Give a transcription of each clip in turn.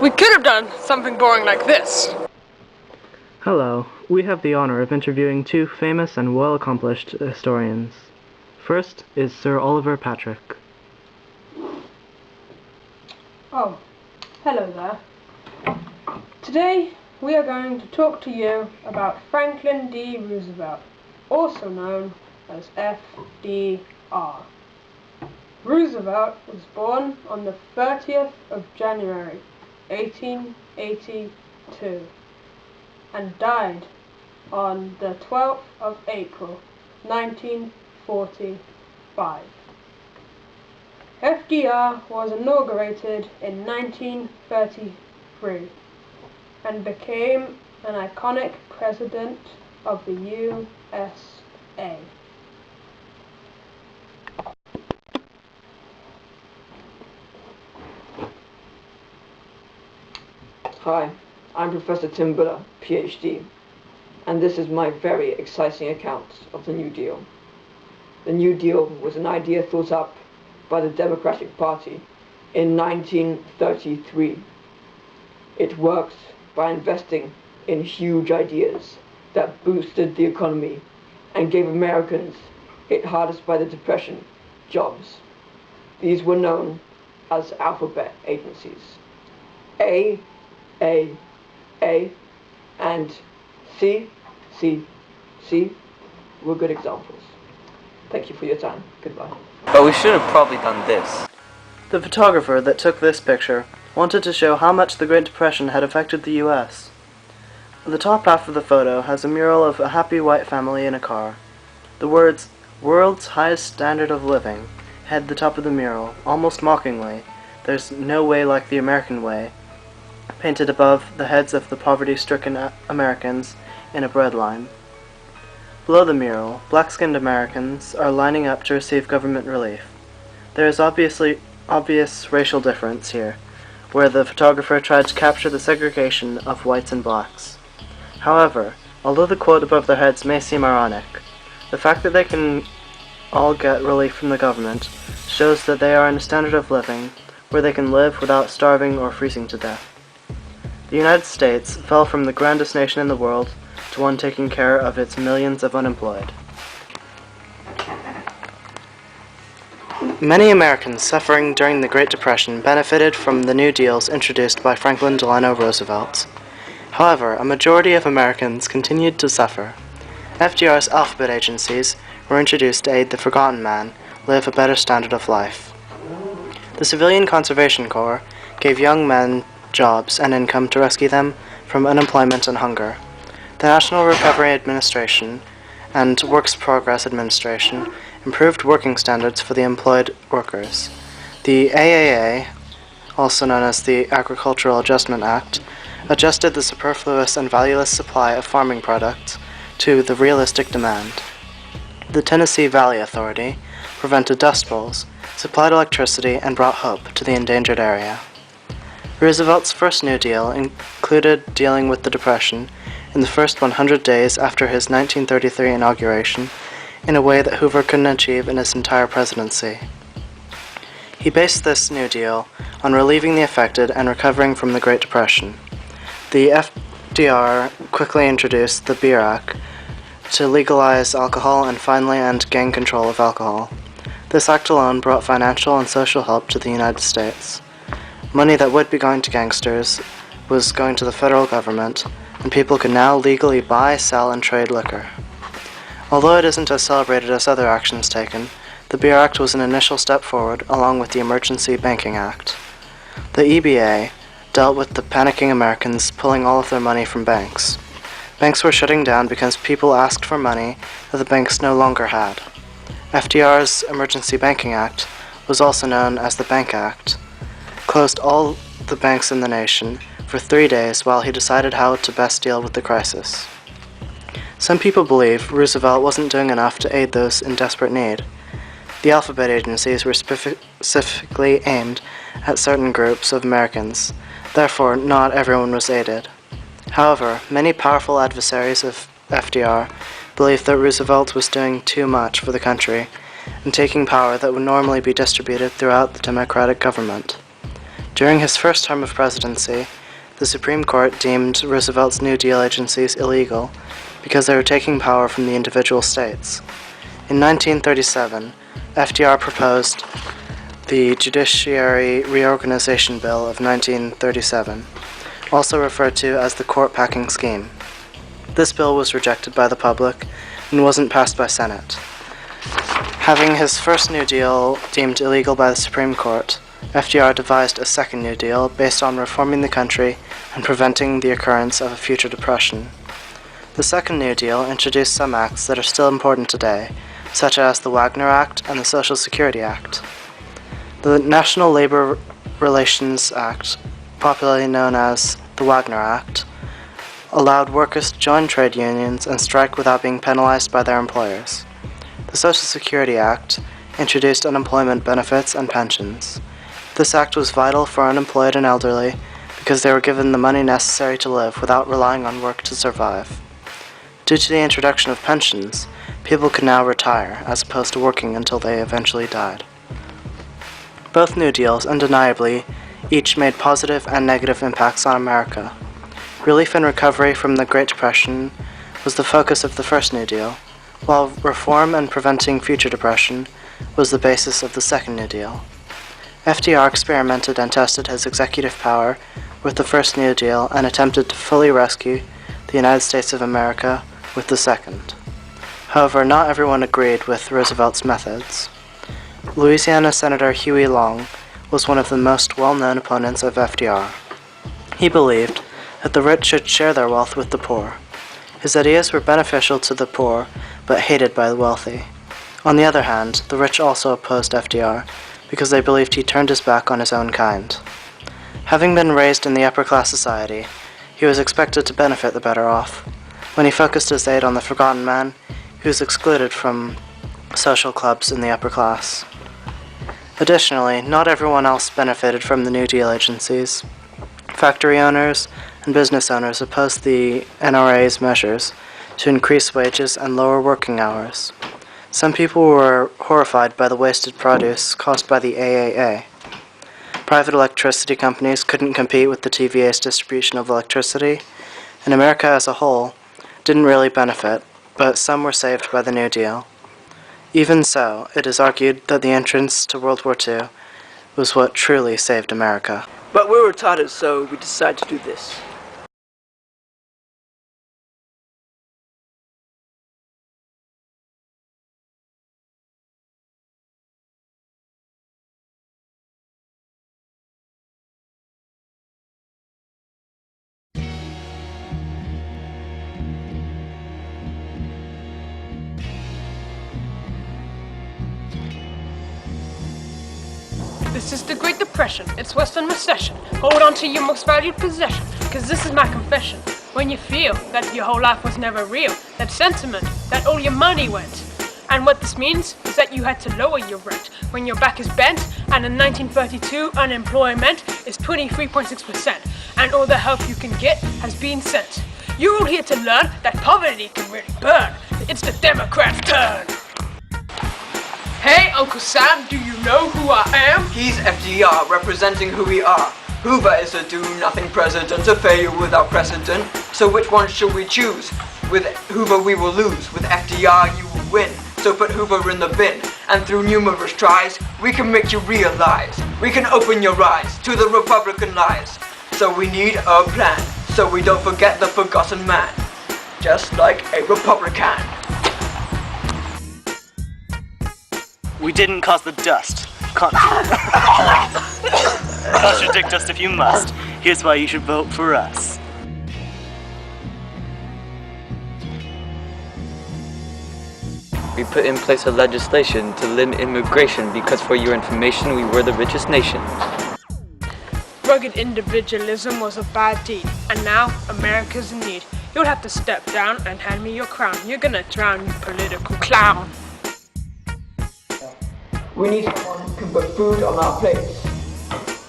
We could have done something boring like this. Hello, we have the honor of interviewing two famous and well-accomplished historians. First is Sir Oliver Patrick. Oh, hello there. Today we are going to talk to you about Franklin D. Roosevelt, also known as FDR. Roosevelt was born on the 30th of January, 1882, and died on the 12th of April, 1945. FDR was inaugurated in 1933 and became an iconic president of the USA. Hi, I'm Professor Tim Buller, PhD, and this is my very exciting account of the New Deal. The New Deal was an idea thought up by the Democratic Party in 1933. It worked by investing in huge ideas that boosted the economy and gave Americans hit hardest by the Depression jobs. These were known as alphabet agencies. A, and C were good examples. Thank you for your time. Goodbye. But we should have probably done this. The photographer that took this picture wanted to show how much the Great Depression had affected the U.S. The top half of the photo has a mural of a happy white family in a car. The words, "World's Highest Standard of Living," head the top of the mural, almost mockingly. "There's no way like the American way," painted above the heads of the poverty-stricken Americans in a bread line. Below the mural, black-skinned Americans are lining up to receive government relief. There is obvious racial difference here, where the photographer tried to capture the segregation of whites and blacks. However, although the quote above their heads may seem ironic, the fact that they can all get relief from the government shows that they are in a standard of living where they can live without starving or freezing to death. The United States fell from the grandest nation in the world to one taking care of its millions of unemployed. Many Americans suffering during the Great Depression benefited from the New Deals introduced by Franklin Delano Roosevelt. However, a majority of Americans continued to suffer. FDR's alphabet agencies were introduced to aid the forgotten man live a better standard of life. The Civilian Conservation Corps gave young men jobs and income to rescue them from unemployment and hunger. The National Recovery Administration and Works Progress Administration improved working standards for the employed workers. The AAA, also known as the Agricultural Adjustment Act, adjusted the superfluous and valueless supply of farming products to the realistic demand. The Tennessee Valley Authority prevented dust bowls, supplied electricity, and brought hope to the endangered area. Roosevelt's first New Deal included dealing with the Depression in the first 100 days after his 1933 inauguration in a way that Hoover couldn't achieve in his entire presidency. He based this New Deal on relieving the affected and recovering from the Great Depression. The FDR quickly introduced the Beer Act to legalize alcohol and finally end gang control of alcohol. This act alone brought financial and social help to the United States. Money that would be going to gangsters was going to the federal government, and people could now legally buy, sell, and trade liquor. Although it isn't as celebrated as other actions taken, the Beer Act was an initial step forward along with the Emergency Banking Act. The EBA dealt with the panicking Americans pulling all of their money from banks. Banks were shutting down because people asked for money that the banks no longer had. FDR's Emergency Banking Act was also known as the Bank Act, closed all the banks in the nation for 3 days while he decided how to best deal with the crisis. Some people believe Roosevelt wasn't doing enough to aid those in desperate need. The alphabet agencies were specifically aimed at certain groups of Americans, therefore not everyone was aided. However, many powerful adversaries of FDR believed that Roosevelt was doing too much for the country and taking power that would normally be distributed throughout the democratic government. During his first term of presidency, the Supreme Court deemed Roosevelt's New Deal agencies illegal because they were taking power from the individual states. In 1937, FDR proposed the Judiciary Reorganization Bill of 1937, also referred to as the Court Packing Scheme. This bill was rejected by the public and wasn't passed by Senate. Having his first New Deal deemed illegal by the Supreme Court, FDR devised a second New Deal based on reforming the country and preventing the occurrence of a future depression. The second New Deal introduced some acts that are still important today, such as the Wagner Act and the Social Security Act. The National Labor Relations Act, popularly known as the Wagner Act, allowed workers to join trade unions and strike without being penalized by their employers. The Social Security Act introduced unemployment benefits and pensions. This act was vital for unemployed and elderly because they were given the money necessary to live without relying on work to survive. Due to the introduction of pensions, people could now retire as opposed to working until they eventually died. Both New Deals, undeniably, each made positive and negative impacts on America. Relief and recovery from the Great Depression was the focus of the first New Deal, while reform and preventing future depression was the basis of the second New Deal. FDR experimented and tested his executive power with the first New Deal and attempted to fully rescue the United States of America with the second. However, not everyone agreed with Roosevelt's methods. Louisiana Senator Huey Long was one of the most well-known opponents of FDR. He believed that the rich should share their wealth with the poor. His ideas were beneficial to the poor, but hated by the wealthy. On the other hand, the rich also opposed FDR because they believed he turned his back on his own kind. Having been raised in the upper-class society, he was expected to benefit the better off. When he focused his aid on the forgotten man, he was excluded from social clubs in the upper class. Additionally, not everyone else benefited from the New Deal agencies. Factory owners and business owners opposed the NRA's measures to increase wages and lower working hours. Some people were horrified by the wasted produce caused by the AAA. Private electricity companies couldn't compete with the TVA's distribution of electricity, and America as a whole didn't really benefit, but some were saved by the New Deal. Even so, it is argued that the entrance to World War II was what truly saved America. But we were taught it, so we decided to do this. This is the Great Depression. It's Western recession. Hold on to your most valued possession, cause this is my confession. When you feel that your whole life was never real, that sentiment, that all your money went. And what this means is that you had to lower your rent when your back is bent, and in 1932 unemployment is 23.6%, and all the help you can get has been sent. You're all here to learn that poverty can really burn. It's the Democrats' turn. Hey, Uncle Sam, do you know who I am? He's FDR, representing who we are. Hoover is a do-nothing president, a failure without precedent. So which one should we choose? With Hoover we will lose, with FDR you will win. So put Hoover in the bin, and through numerous tries, we can make you realize. We can open your eyes to the Republican lies. So we need a plan, so we don't forget the forgotten man. Just like a Republican. We didn't cause the dust. Contradict us if you must. Here's why you should vote for us. We put in place a legislation to limit immigration because, for your information, we were the richest nation. Rugged individualism was a bad deed, and now America's in need. You'll have to step down and hand me your crown. You're gonna drown, you political clown. We need someone who can put food on our plates.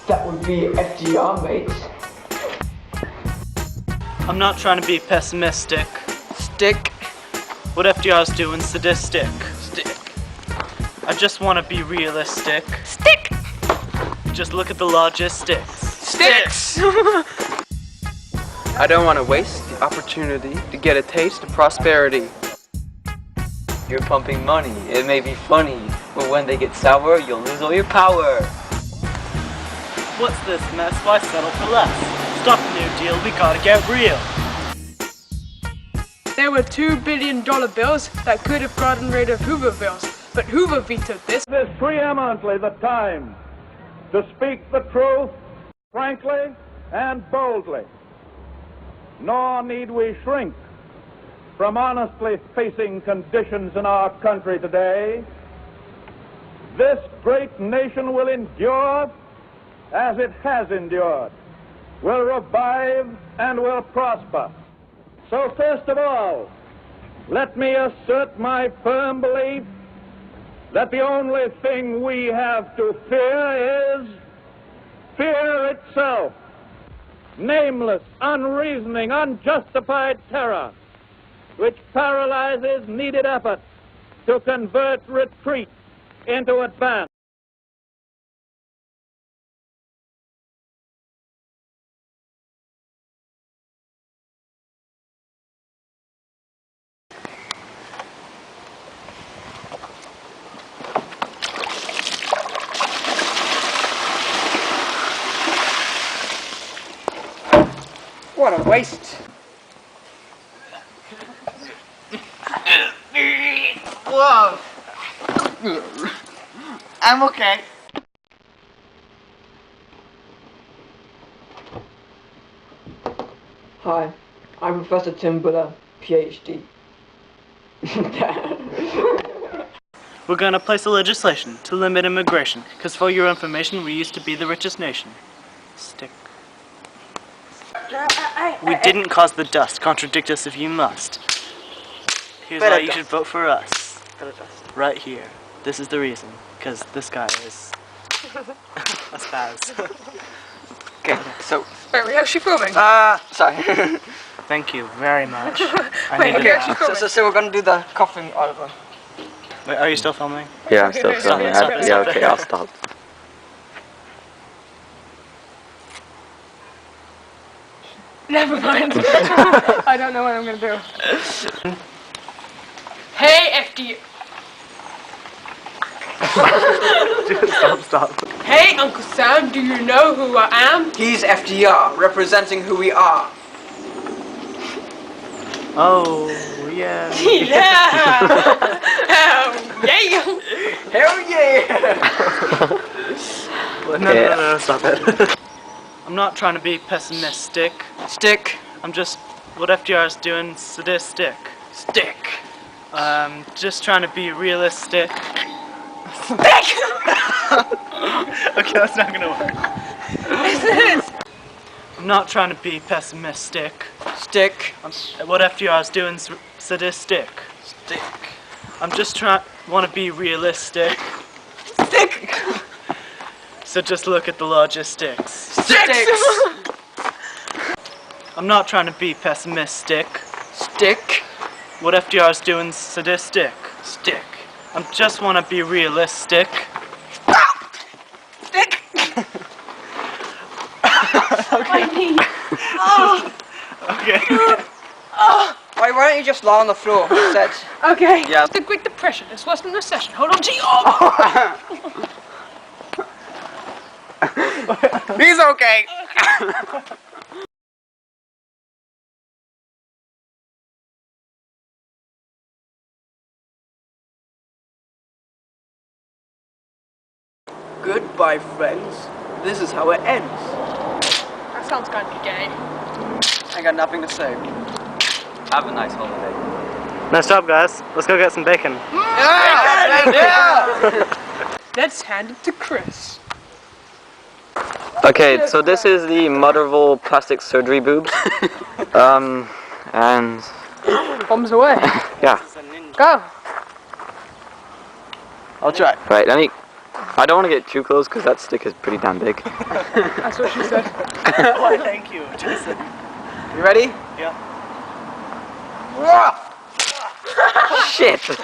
That would be FDR, mates. I'm not trying to be pessimistic. Stick. What FDR's doing sadistic. Stick. I just want to be realistic. Stick! just look at the logistics. Sticks! I don't want to waste the opportunity to get a taste of prosperity. You're pumping money. It may be funny, but when they get sour, you'll lose all your power. What's this mess? Why settle for less? Stop the New Deal, we gotta get real. There were $2 billion bills that could have gotten rid of Hoovervilles, but Hoover vetoed this. This is preeminently the time to speak the truth frankly and boldly. Nor need we shrink from honestly facing conditions in our country today. This great nation will endure as it has endured, will revive and will prosper. So first of all, let me assert my firm belief that the only thing we have to fear is fear itself. Nameless, unreasoning, unjustified terror, which paralyzes needed effort to convert retreat into advance. What a waste. Whoa! I'm okay. Hi, I'm Professor Tim Buller, PhD. We're gonna place a legislation to limit immigration, because for your information, we used to be the richest nation. Stick. We didn't cause the dust. Contradict us if you must. Here's why you should vote for us. Right here. This is the reason. Because this guy is a spaz. Okay, so... Wait, are we actually filming? Sorry. Thank you very much. Wait, Okay. So we're gonna do the coughing Oliver. Wait, are you still filming? Yeah, I'm still filming. Stop it, stop it. Okay, I'll stop. Never mind. I don't know what I'm gonna do. Hey, FD. Stop. Hey, Uncle Sam, do you know who I am? He's FDR, representing who we are. Oh, yeah. Yeah! Yeah! Hell yeah! No, stop it. I'm not trying to be pessimistic. Stick. I'm just what FDR's doing, sadistic. Stick. Just trying to be realistic. Stick! Okay, that's not gonna work. I'm not trying to be pessimistic. Stick. What FDR's doing, sadistic. Stick. I'm just want to be realistic. Stick. So just look at the logistics. Sticks. I'm not trying to be pessimistic. Stick. What FDR's doing, sadistic. Stick. I just want to be realistic. Stick. Okay. Why don't you just lie on the floor instead? Okay. Yeah. The Great Depression. It's worse than recession. Hold on to your... He's okay. Goodbye, friends. This is how it ends. That sounds kind of gay. I got nothing to say. Have a nice holiday. Nice job, guys. Let's go get some bacon. Yeah! Let's hand it to Chris. Okay, so this is the Motherville plastic surgery boobs. And Bombs away. yeah. Go. I'll try. Right, I don't want to get too close because that stick is pretty damn big. That's what she said. Why, thank you, Jason. You ready? Yeah. Shit! Let's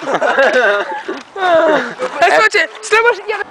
watch it. Slow motion. Yeah.